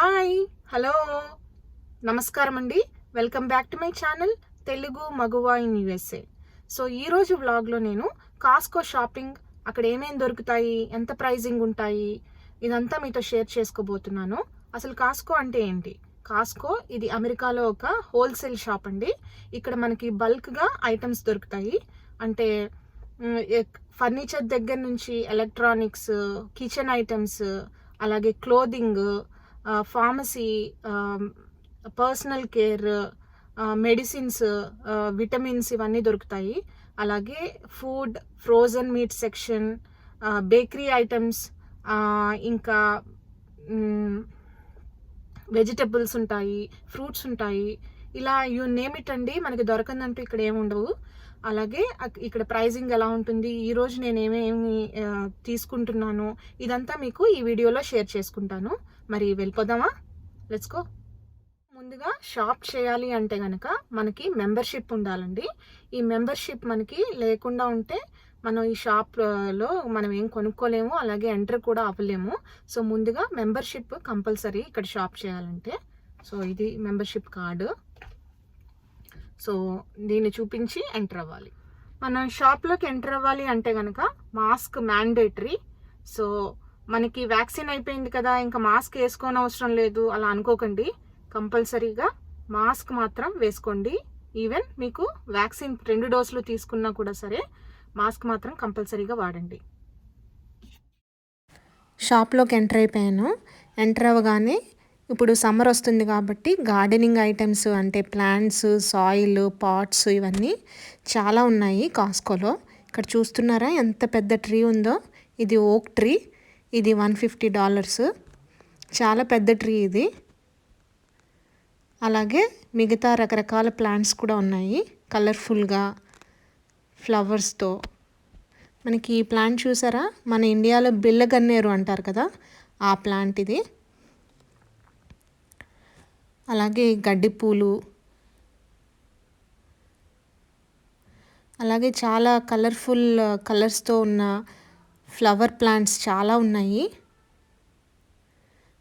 Hi! Hello! నమస్కారం అండి. Welcome back to my channel Telugu Maguva in USA. So, ఈరోజు వ్లాగ్‌లో నేను కాస్కో షాపింగ్, అక్కడ ఏమేం దొరుకుతాయి, ఎంత ప్రైజింగ్ ఉంటాయి, ఇదంతా మీతో షేర్ చేసుకోబోతున్నాను. అసలు కాస్కో అంటే ఏంటి? కాస్కో ఇది అమెరికాలో ఒక హోల్‌సేల్ షాప్ అండి. ఇక్కడ మనకి బల్క్‌గా ఐటెమ్స్ దొరుకుతాయి. అంటే ఫర్నిచర్ దగ్గర నుంచి ఎలక్ట్రానిక్స్, కిచెన్ ఐటెమ్స్, అలాగే clothing, pharmacy, personal care, medicines, vitamins ఇవన్నీ దొరుకుతాయి. అలాగే food, frozen meat section, bakery items, ఇంకా వెజిటబుల్స్ ఉంటాయి, ఫ్రూట్స్ ఉంటాయి. ఇలా యూ నేమ్ ఇట్ అండి, మనకి దొరకందంటూ ఇక్కడ ఏముండవు. అలాగే ఇక్కడ ప్రైజింగ్ ఎలా ఉంటుంది, ఈరోజు నేను ఏమేమి తీసుకుంటున్నాను, ఇదంతా మీకు ఈ వీడియోలో షేర్ చేసుకుంటాను. మరి వెళ్ళిపోదామా? Let's go. ముందుగా షాప్ చేయాలి అంటే కనుక మనకి మెంబర్షిప్ ఉండాలండి. ఈ మెంబర్షిప్ మనకి లేకుండా ఉంటే మనం ఈ షాప్లో మనం ఏం కొనుక్కోలేము, అలాగే ఎంటర్ కూడా అవ్వలేము. సో ముందుగా మెంబర్షిప్ కంపల్సరీ ఇక్కడ షాప్ చేయాలంటే. సో ఇది మెంబర్షిప్ కార్డు. సో దీన్ని చూపించి ఎంటర్ అవ్వాలి. మనం షాప్లోకి ఎంటర్ అవ్వాలి అంటే కనుక మాస్క్ మ్యాండేటరీ. సో మనకి వ్యాక్సిన్ అయిపోయింది కదా, ఇంకా మాస్క్ వేసుకోని అవసరం లేదు అలా అనుకోకండి. కంపల్సరీగా మాస్క్ మాత్రం వేసుకోండి. ఈవెన్ మీకు వ్యాక్సిన్ 2 డోసులు తీసుకున్నా కూడా సరే, మాస్క్ మాత్రం కంపల్సరీగా వాడండి. షాప్లోకి ఎంటర్ అయిపోయాను. ఎంటర్ అవ్వగానే ఇప్పుడు సమ్మర్ వస్తుంది కాబట్టి గార్డెనింగ్ ఐటమ్స్ అంటే ప్లాంట్స్, సాయిల్, పాట్స్ ఇవన్నీ చాలా ఉన్నాయి కాస్కోలో. ఇక్కడ చూస్తున్నారా ఎంత పెద్ద ట్రీ ఉందో? ఇది ఓక్ ట్రీ. ఇది $150. చాలా పెద్ద ట్రీ ఇది. అలాగే మిగతా రకరకాల ప్లాంట్స్ కూడా ఉన్నాయి కలర్ఫుల్గా ఫ్లవర్స్తో. మనకి ఈ ప్లాంట్ చూసారా, మన ఇండియాలో బిల్లగన్నేరు అంటారు కదా, ఆ ప్లాంట్ ఇది. అలాగే గడ్డి పూలు, అలాగే చాలా కలర్ఫుల్ కలర్స్తో ఉన్న ఫ్లవర్ ప్లాంట్స్ చాలా ఉన్నాయి.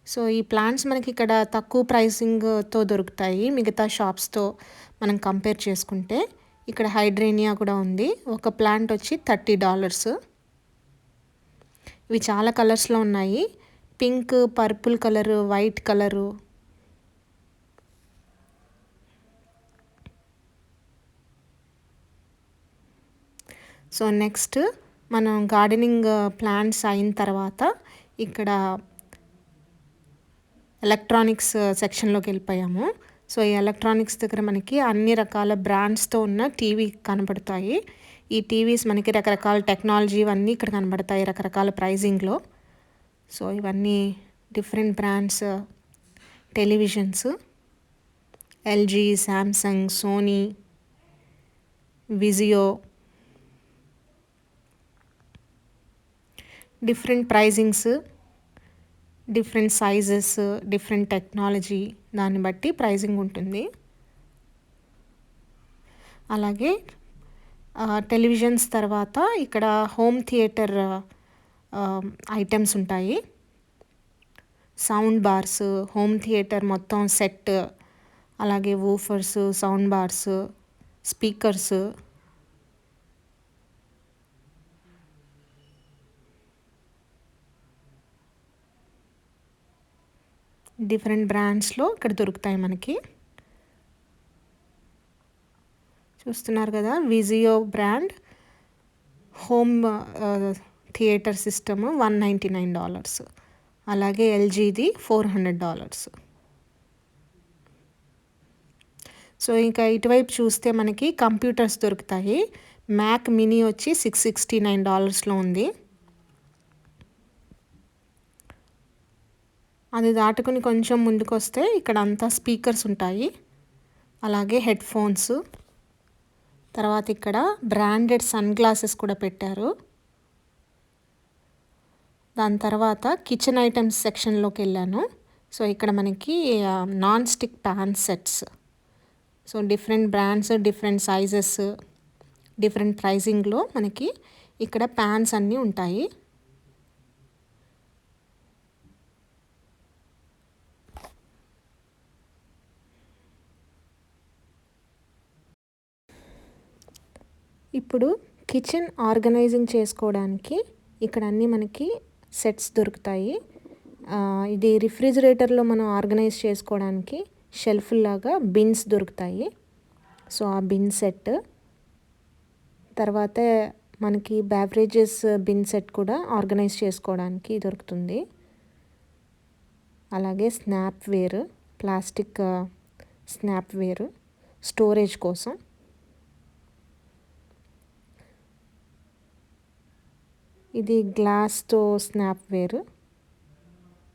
సో ఈ ప్లాంట్స్ మనకి ఇక్కడ తక్కువ ప్రైసింగ్తో దొరుకుతాయి మిగతా షాప్స్తో మనం కంపేర్ చేసుకుంటే. ఇక్కడ హైడ్రేనియా కూడా ఉంది. ఒక ప్లాంట్ వచ్చి $30. ఇవి చాలా కలర్స్లో ఉన్నాయి. Pink, purple colour, white colour. So next మనం గార్డెనింగ్ ప్లాంట్స్ అయిన తర్వాత ఇక్కడ ఎలక్ట్రానిక్స్ సెక్షన్లోకి వెళ్ళిపోయాము. సో ఈ ఎలక్ట్రానిక్స్ దగ్గర మనకి అన్ని రకాల బ్రాండ్స్తో ఉన్న టీవీ కనబడతాయి. ఈ టీవీస్ మనకి రకరకాల టెక్నాలజీ ఇవన్నీ ఇక్కడ కనబడతాయి రకరకాల ప్రైజింగ్లో. సో ఇవన్నీ different brands televisions, LG, Samsung, Sony, Vizio. Different pricings, different sizes, different technology, దాన్ని బట్టి ప్రైజింగ్ ఉంటుంది. అలాగే టెలివిజన్స్ తర్వాత ఇక్కడ హోమ్ థియేటర్ ఐటమ్స్ ఉంటాయి. సౌండ్ బార్స్, హోమ్ థియేటర్ మొత్తం సెట్, అలాగే woofers, sound bars, speakers. Different బ్రాండ్స్లో ఇక్కడ దొరుకుతాయి మనకి. చూస్తున్నారు కదా, Vizio brand home theater system $199. అలాగే ఎల్జీది $400. సో ఇంకా ఇటువైపు చూస్తే మనకి కంప్యూటర్స్ దొరుకుతాయి. మ్యాక్ మినీ వచ్చి $669లో ఉంది. అది దాటుకుని కొంచెం ముందుకు వస్తే ఇక్కడ అంతా స్పీకర్స్ ఉంటాయి, అలాగే హెడ్ ఫోన్స్. తర్వాత ఇక్కడ బ్రాండెడ్ సన్ గ్లాసెస్ కూడా పెట్టారు. దాని తర్వాత కిచెన్ ఐటమ్స్ సెక్షన్లోకి వెళ్ళాను. సో ఇక్కడ మనకి non stick pan sets. So different brands, different sizes, different ప్రైజింగ్లో మనకి ఇక్కడ ప్యాన్స్ అన్నీ ఉంటాయి. ఇప్పుడు కిచెన్ ఆర్గనైజింగ్ చేసుకోవడానికి ఇక్కడ అన్నీ మనకి సెట్స్ దొరుకుతాయి. ఇది రిఫ్రిజిరేటర్లో మనం ఆర్గనైజ్ చేసుకోవడానికి షెల్ఫ్ లాగా బిన్స్ దొరుకుతాయి. సో ఆ బిన్ సెట్, తర్వాత మనకి బ్యావరేజెస్ బిన్ సెట్ కూడా ఆర్గనైజ్ చేసుకోవడానికి దొరుకుతుంది. అలాగే snap ware, plastic snap ware storage కోసం. ఇది గ్లాస్తో స్నాప్ వేర్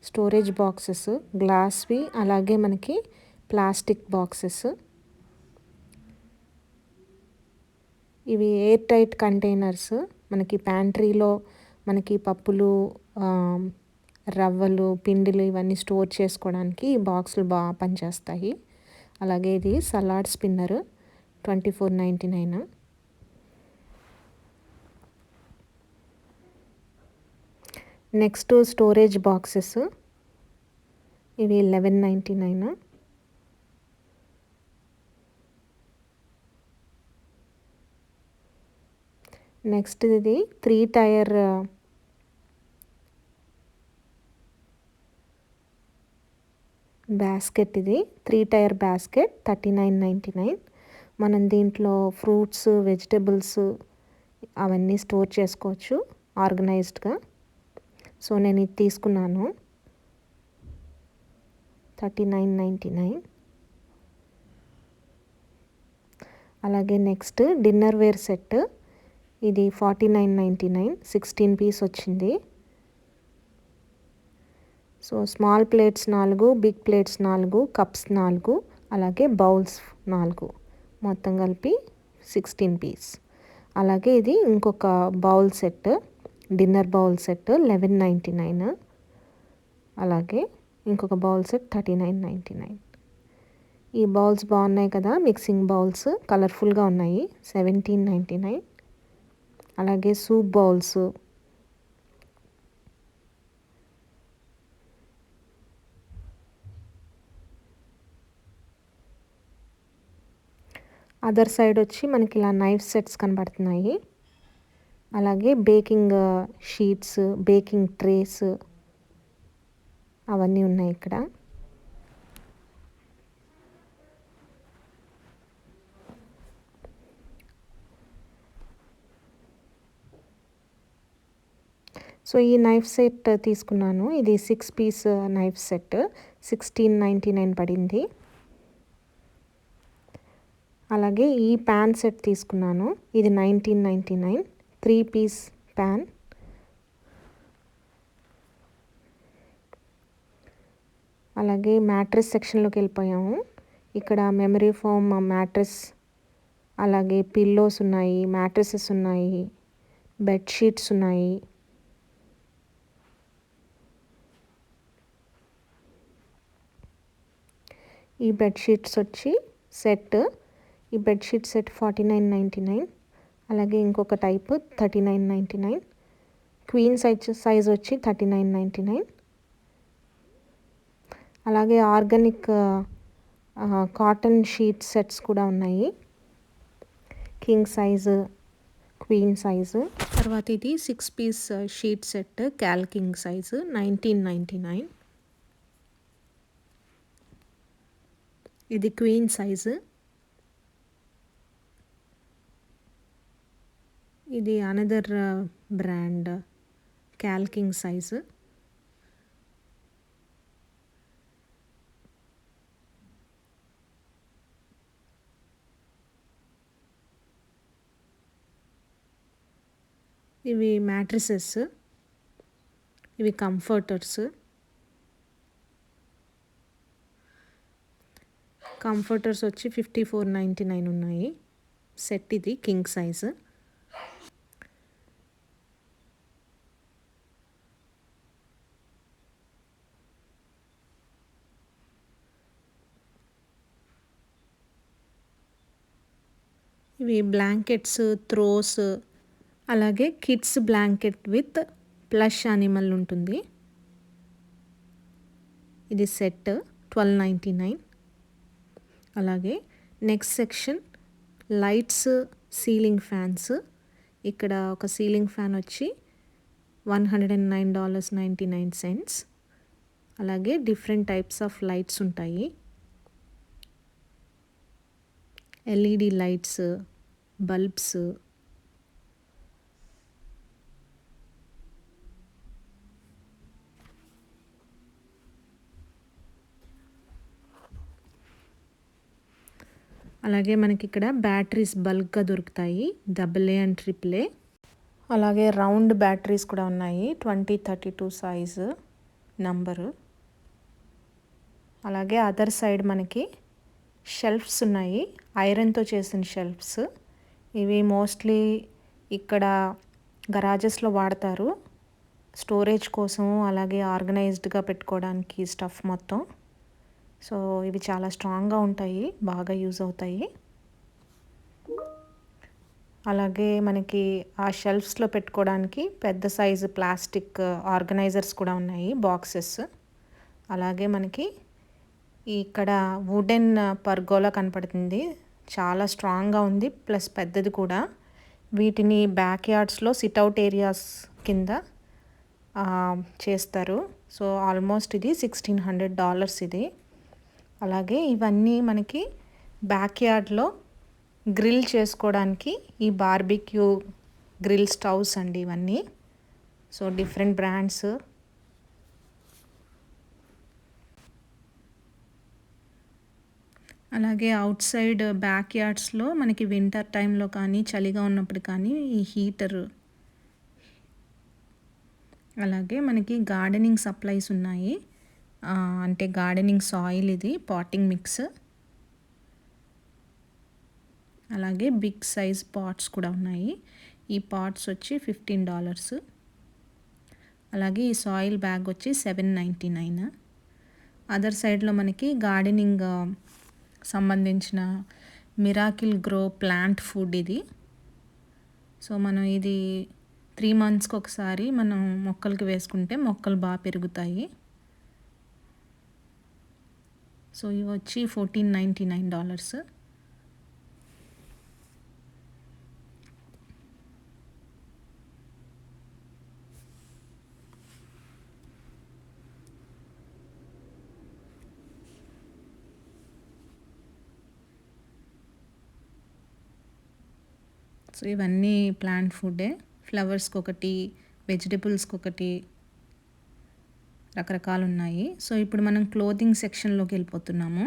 స్టోరేజ్ బాక్సెస్, గ్లాస్వి, అలాగే మనకి ప్లాస్టిక్ బాక్సెస్. ఇవి ఎయిర్ టైట్ కంటైనర్స్, మనకి ప్యాంట్రీలో మనకి పప్పులు, రవ్వలు, పిండిలు ఇవన్నీ స్టోర్ చేసుకోవడానికి ఈ బాక్సులు బాగా పనిచేస్తాయి. అలాగే ఇది salad spinner, 24.99. Next storage boxes, ఇవి 11.99. నెక్స్ట్ ఇది 3 టైర్ బాస్కెట్, ఇది 3 టైర్ బాస్కెట్ 39.99. మనం దీంట్లో ఫ్రూట్స్, వెజిటబుల్స్ అవన్నీ స్టోర్ చేసుకోవచ్చు ఆర్గనైజ్డ్గా. సో నేను ఇది తీసుకున్నాను 39.99. అలాగే నెక్స్ట్ డిన్నర్ వేర్ సెట్, ఇది 49.99, 16 పీస్ వచ్చింది. So small plates 4, big plates 4, cups 4, అలాగే బౌల్స్ 4, మొత్తం కలిపి 16 పీస్. అలాగే ఇది ఇంకొక bowl set, dinner bowl set 11.99. అలాగే ఇంకొక బౌల్ సెట్ 39.99. ఈ బౌల్స్ బాగున్నాయి కదా, మిక్సింగ్ బౌల్స్ కలర్ఫుల్గా ఉన్నాయి, 17.99. అలాగే సూప్ బౌల్స్, అదర్ సైడ్ వచ్చి మనకి ఇలా నైఫ్ సెట్స్ కనబడుతున్నాయి. అలాగే బేకింగ్ షీట్స్, బేకింగ్ ట్రేస్ అవన్నీ ఉన్నాయి ఇక్కడ. సో ఈ నైఫ్ సెట్ తీసుకున్నాను, ఇది 6 పీస్ నైఫ్ సెట్ 16.99 పడింది. అలాగే ఈ ప్యాన్ సెట్ తీసుకున్నాను, ఇది 19.99, 3 పీస్ ప్యాన్. అలాగే మ్యాట్రెస్ సెక్షన్లోకి వెళ్ళిపోయాము. ఇక్కడ మెమరీ ఫోమ్ మ్యాట్రెస్, అలాగే పిల్లోస్ ఉన్నాయి, మ్యాట్రెసెస్ ఉన్నాయి, బెడ్షీట్స్ ఉన్నాయి. ఈ బెడ్షీట్స్ వచ్చి సెట్, ఈ బెడ్షీట్ సెట్ 49.99. అలాగే ఇంకొక టైప్ 39.99. క్వీన్ సైజ్ వచ్చి 39.99. అలాగే ఆర్గానిక్ కాటన్ షీట్ సెట్స్ కూడా ఉన్నాయి, కింగ్ సైజు, క్వీన్ సైజు. తర్వాత ఇది 6 piece sheet set cal king size 19.99. ఇది క్వీన్ సైజు. ఇది another brand cal king size. ఇవి మ్యాట్రిసెస్, ఇవి కంఫర్టర్స్. కంఫర్టర్స్ వచ్చి 54.99 ఉన్నాయి సెట్, ఇది కింగ్ సైజు. ఇవి బ్లాంకెట్స్, త్రోస్, అలాగే kids blanket with plush animal ఉంటుంది. ఇది సెట్ 12.99. అలాగే next section lights, ceiling fans. ఇక్కడ ఒక సీలింగ్ ఫ్యాన్ వచ్చి $109.99. అలాగే డిఫరెంట్ టైప్స్ ఆఫ్ లైట్స్ ఉంటాయి. LED lights, bulbs. అలాగే మనకి ఇక్కడ బ్యాటరీస్ బల్క్గా దొరుకుతాయి, AA అండ్ AAA. అలాగే రౌండ్ బ్యాటరీస్ కూడా ఉన్నాయి, 2032 సైజు నంబరు. అలాగే అదర్ సైడ్ మనకి షెల్ఫ్స్ ఉన్నాయి, ఐరన్తో చేసిన షెల్ఫ్స్. ఇవి మోస్ట్లీ ఇక్కడ గరాజెస్లో వాడతారు, స్టోరేజ్ కోసం, అలాగే ఆర్గనైజ్డ్గా పెట్టుకోవడానికి స్టఫ్ మొత్తం. సో ఇవి చాలా స్ట్రాంగ్గా ఉంటాయి, బాగా యూజ్ అవుతాయి. అలాగే మనకి ఆ షెల్ఫ్స్లో పెట్టుకోవడానికి పెద్ద సైజు ప్లాస్టిక్ ఆర్గనైజర్స్ కూడా ఉన్నాయి, బాక్సెస్. అలాగే మనకి ఇక్కడ వుడెన్ పర్గోలా కనపడుతుంది, చాలా స్ట్రాంగ్గా ఉంది, ప్లస్ పెద్దది కూడా. వీటిని బ్యాక్ యార్డ్స్లో సిట్అవుట్ ఏరియాస్ కింద చేస్తారు. సో ఆల్మోస్ట్ ఇది $1,600 ఇది. అలాగే ఇవన్నీ మనకి బ్యాక్ యార్డ్లో గ్రిల్ చేసుకోవడానికి ఈ బార్బిక్యూ గ్రిల్ స్టవ్స్ అండి ఇవన్నీ. So different brands. అలాగే అవుట్ సైడ్ బ్యాక్ యార్డ్స్లో మనకి వింటర్ టైంలో కానీ, చలిగా ఉన్నప్పుడు కానీ ఈ హీటర్. అలాగే మనకి గార్డెనింగ్ సప్లైస్ ఉన్నాయి, అంటే గార్డెనింగ్ సాయిల్, ఇది పాటింగ్ మిక్స్. అలాగే బిగ్ సైజ్ పాట్స్ కూడా ఉన్నాయి. ఈ పాట్స్ వచ్చి $15. అలాగే ఈ సాయిల్ బ్యాగ్ వచ్చి $7.99. అదర్ సైడ్లో మనకి గార్డెనింగ్ సంబంధించిన మిరాకిల్ గ్రో ప్లాంట్ ఫుడ్ ఇది. సో మనం ఇది 3 monthsకి ఒకసారి మనం మొక్కలకి వేసుకుంటే మొక్కలు బాగా పెరుగుతాయి. సో ఇవి వచ్చి $14.99. సో ఇవన్నీ ప్లాంట్ ఫుడ్డే. ఫ్లవర్స్కి ఒకటి, వెజిటబుల్స్కి ఒకటి, రకరకాలు ఉన్నాయి. సో ఇప్పుడు మనం క్లోతింగ్ సెక్షన్లోకి వెళ్ళిపోతున్నాము.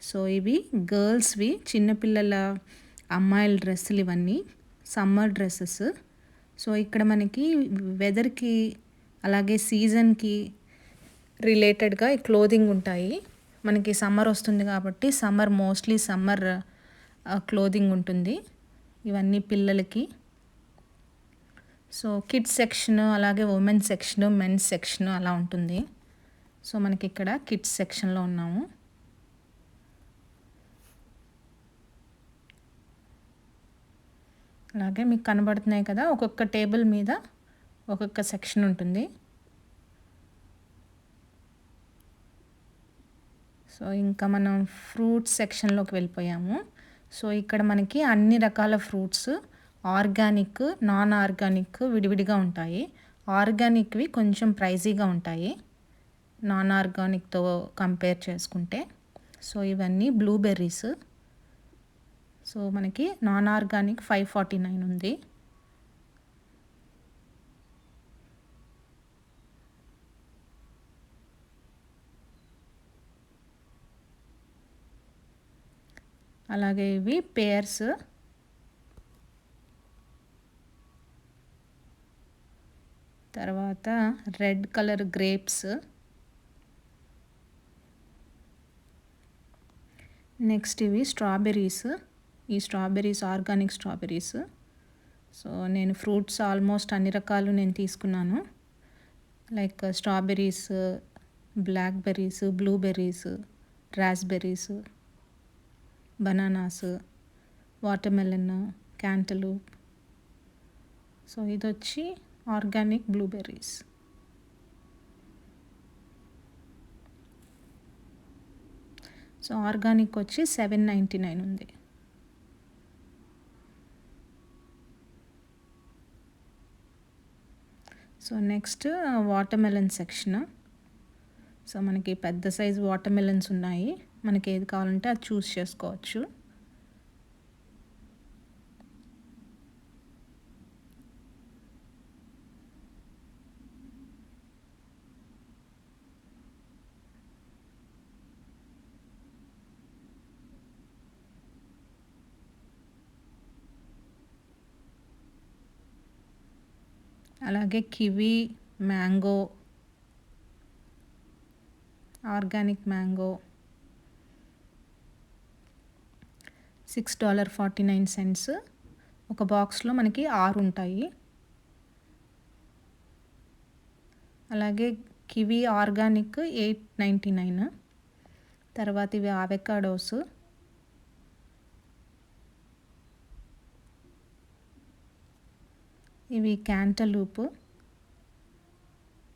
సో ఇవి గర్ల్స్వి, చిన్నపిల్లల అమ్మాయిల డ్రెస్సులు, ఇవన్నీ సమ్మర్ డ్రెస్సెస్. సో ఇక్కడ మనకి వెదర్కి అలాగే సీజన్కి రిలేటెడ్గా ఈ క్లోదింగ్ ఉంటాయి. మనకి సమ్మర్ వస్తుంది కాబట్టి మోస్ట్లీ సమ్మర్ క్లోదింగ్ ఉంటుంది. ఇవన్నీ పిల్లలకి. సో కిడ్స్ సెక్షన్, అలాగే ఉమెన్స్ సెక్షన్, మెన్స్ సెక్షన్ అలా ఉంటుంది. సో మనకి ఇక్కడ కిడ్స్ సెక్షన్లో ఉన్నాము. అలాగే మీకు కనబడుతున్నాయి కదా, ఒక్కొక్క టేబుల్ మీద ఒక్కొక్క సెక్షన్ ఉంటుంది. సో ఇంకా మనం ఫ్రూట్స్ సెక్షన్లోకి వెళ్ళిపోయాము. సో ఇక్కడ మనకి అన్ని రకాల ఫ్రూట్స్, ఆర్గానిక్, నాన్ ఆర్గానిక్ విడివిడిగా ఉంటాయి. ఆర్గానిక్వి కొంచెం ప్రైజీగా ఉంటాయి నాన్ ఆర్గానిక్తో కంపేర్ చేసుకుంటే. సో ఇవన్నీ బ్లూబెర్రీస్. సో మనకి నాన్ ఆర్గానిక్ $5.49 ఉంది. అలాగే ఇవి పేర్స్. తర్వాత రెడ్ కలర్ గ్రేప్స్. నెక్స్ట్ ఇవి స్ట్రాబెర్రీస్. ఈ స్ట్రాబెర్రీస్ ఆర్గానిక్ స్ట్రాబెర్రీస్. సో నేను ఫ్రూట్స్ ఆల్మోస్ట్ అన్ని రకాలు నేను తీసుకున్నాను, like strawberries, blackberries, blueberries, raspberries, bananas, watermelon, cantaloupe. So ఇది వచ్చి ఆర్గానిక్ బ్లూబెర్రీస్. సో ఆర్గానిక్ వచ్చి $7.99 ఉంది. So next watermelon section. So మనకి పెద్ద సైజు వాటర్మెలన్స్ ఉన్నాయి, మనకి ఏది కావాలంటే అది చూస్ చేసుకోవచ్చు. అలాగే కివి, మ్యాంగో, ఆర్గానిక్ మ్యాంగో $6.49. ఒక బాక్స్లో మనకి 6 ఉంటాయి. అలాగే కివి ఆర్గానిక్ $8.99. తర్వాత ఇవి అవకాడోస్, ఇవి క్యాంటలూప్.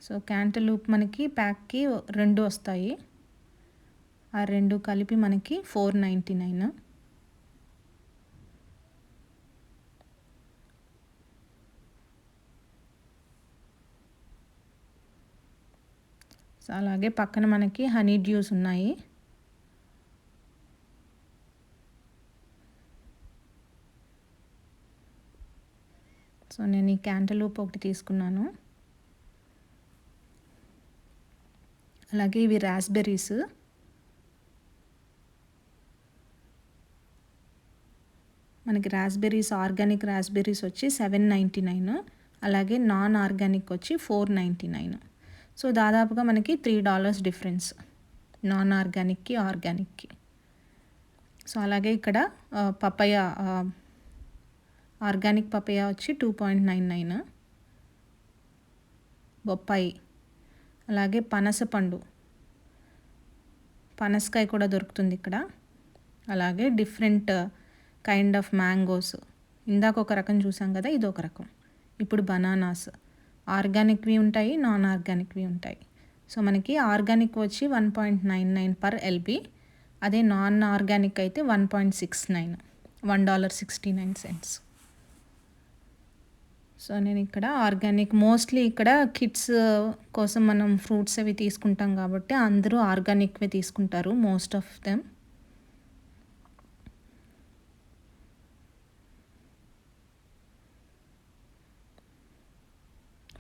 సో క్యాంటలూప్ మనకి ప్యాక్కి 2 వస్తాయి, ఆ 2 కలిపి మనకి $4.99. సో అలాగే పక్కన మనకి హనీ డ్యూస్ ఉన్నాయి. సో నేను ఈ క్యాంటలూప్ ఒకటి తీసుకున్నాను. అలాగే ఇవి రాస్బెర్రీస్, మనకి రాస్బెర్రీస్ ఆర్గానిక్ రాస్బెర్రీస్ వచ్చి $7.99, అలాగే నాన్ ఆర్గానిక్ వచ్చి $4.99. సో దాదాపుగా మనకి $3 డిఫరెన్స్ నాన్ ఆర్గానిక్కి ఆర్గానిక్కి. సో అలాగే ఇక్కడ పపయ, ఆర్గానిక్ పపయ వచ్చి $2.99. బొప్పాయి, అలాగే పనసపండు, పనసకాయ కూడా దొరుకుతుంది ఇక్కడ. అలాగే డిఫరెంట్ కైండ్ ఆఫ్ మ్యాంగోస్, ఇందాక ఒక రకం చూసాం కదా, ఇది ఒక రకం. ఇప్పుడు బనానాస్, ఆర్గానిక్వి ఉంటాయి, నాన్ ఆర్గానిక్వి ఉంటాయి. సో మనకి ఆర్గానిక్ వచ్చి 1.99 పర్ ఎల్బి, అదే నాన్ ఆర్గానిక్ అయితే 1.69, $1.69. సో నేను ఇక్కడ ఆర్గానిక్, మోస్ట్లీ ఇక్కడ కిడ్స్ కోసం మనం ఫ్రూట్స్ అవి తీసుకుంటాం కాబట్టి అందరూ ఆర్గానిక్వే తీసుకుంటారు, most of them.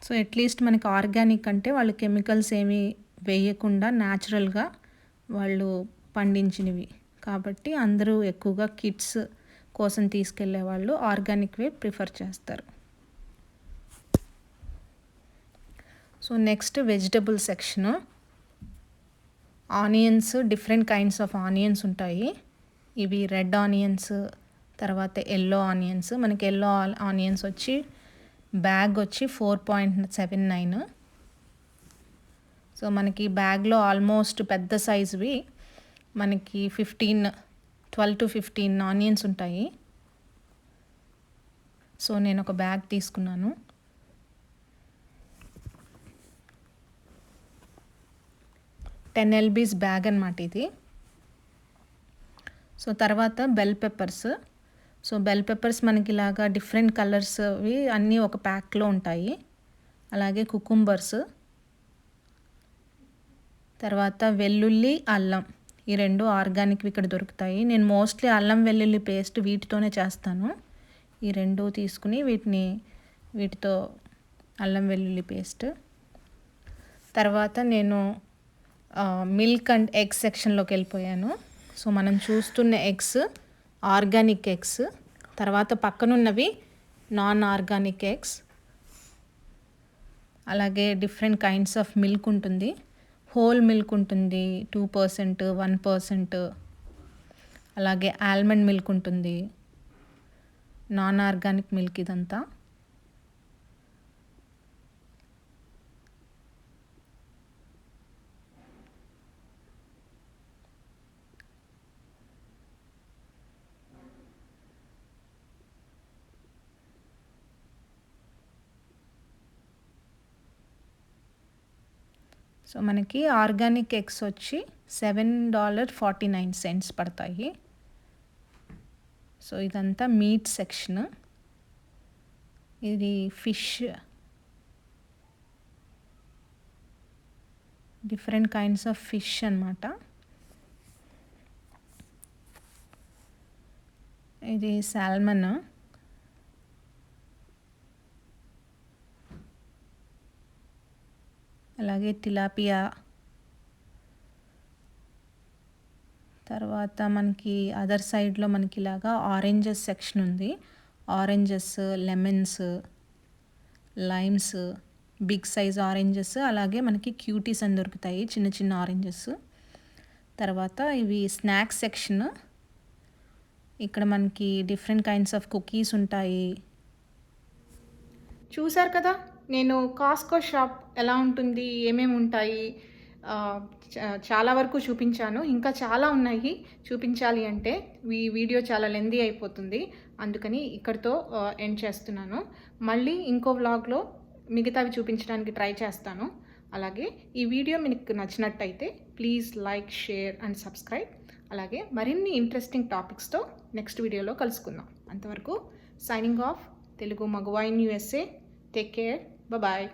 So at least మనకి ఆర్గానిక్ అంటే వాళ్ళు కెమికల్స్ ఏమీ వేయకుండా న్యాచురల్గా వాళ్ళు పండించినవి కాబట్టి అందరూ ఎక్కువగా కిడ్స్ కోసం తీసుకెళ్లే వాళ్ళు ఆర్గానిక్వే ప్రిఫర్ చేస్తారు. So next vegetable section. Onions, different kinds of onions ఉంటాయి. ఇవి రెడ్ ఆనియన్స్, తర్వాత ఎల్లో ఆనియన్స్. మనకి ఎల్లో ఆనియన్స్ వచ్చి బ్యాగ్ వచ్చి $4.79. సో మనకి బ్యాగ్లో ఆల్మోస్ట్ పెద్ద సైజువి మనకి 12 to 15 ఆనియన్స్ ఉంటాయి. సో నేను ఒక బ్యాగ్ తీసుకున్నాను. $10 బ్యాగ్ అన్నమాట ఇది. సో తర్వాత bell peppers. So bell peppers మనకి ఇలాగా డిఫరెంట్ కలర్స్వి అన్నీ ఒక ప్యాక్లో ఉంటాయి. అలాగే కుకుంబర్స్, తర్వాత వెల్లుల్లి, అల్లం, ఈ 2 ఆర్గానిక్వి ఇక్కడ దొరుకుతాయి. నేను మోస్ట్లీ అల్లం వెల్లుల్లి పేస్ట్ వీటితోనే చేస్తాను. ఈ 2 తీసుకుని వీటితో అల్లం వెల్లుల్లి పేస్ట్. తర్వాత నేను మిల్క్ అండ్ ఎగ్స్ సెక్షన్లోకి వెళ్ళిపోయాను. సో మనం చూస్తున్న ఎగ్స్ ఆర్గానిక్ ఎగ్స్, తర్వాత పక్కనున్నవి నాన్ ఆర్గానిక్ ఎగ్స్. అలాగే డిఫరెంట్ కైండ్స్ ఆఫ్ మిల్క్ ఉంటుంది. హోల్ మిల్క్ ఉంటుంది 2%, 1%. అలాగే ఆల్మండ్ మిల్క్ ఉంటుంది, నాన్ ఆర్గానిక్ మిల్క్ ఇదంతా. సో మనకి ఆర్గానిక్ ఎగ్స్ వచ్చి $7.49 పడతాయి. సో ఇదంతా మీట్ సెక్షన్. ఇది fish, different kinds of fish అన్నమాట. ఇది సాల్మన్, అలాగే తిలాపియా, తర్వాత మనకి అదర్ సైడ్లో మనకి ఇలాగా ఆరెంజెస్ సెక్షన్ ఉంది. Oranges, lemons, limes, big size oranges, అలాగే మనకి క్యూటీస్ అని దొరుకుతాయి, చిన్న చిన్న ఆరెంజెస్. తర్వాత ఇవి స్నాక్స్ సెక్షన్. ఇక్కడ మనకి డిఫరెంట్ కైండ్స్ ఆఫ్ కుకీస్ ఉంటాయి. చూసారు కదా, నేను కాస్కో షాప్ ఎలా ఉంటుంది, ఏమేమి ఉంటాయి, చాలా వరకు చూపించాను. ఇంకా చాలా ఉన్నాయి చూపించాలి అంటే, ఈ వీడియో చాలా లెందీ అయిపోతుంది. అందుకని ఇక్కడితో ఎండ్ చేస్తున్నాను. మళ్ళీ ఇంకో వ్లాగ్లో మిగతావి చూపించడానికి ట్రై చేస్తాను. అలాగే ఈ వీడియో మీకు నచ్చినట్టయితే please like, share and subscribe. అలాగే మరిన్ని ఇంట్రెస్టింగ్ టాపిక్స్తో నెక్స్ట్ వీడియోలో కలుసుకుందాం. అంతవరకు సైనింగ్ ఆఫ్. తెలుగు మగవా in USA. Take care. Bye-bye.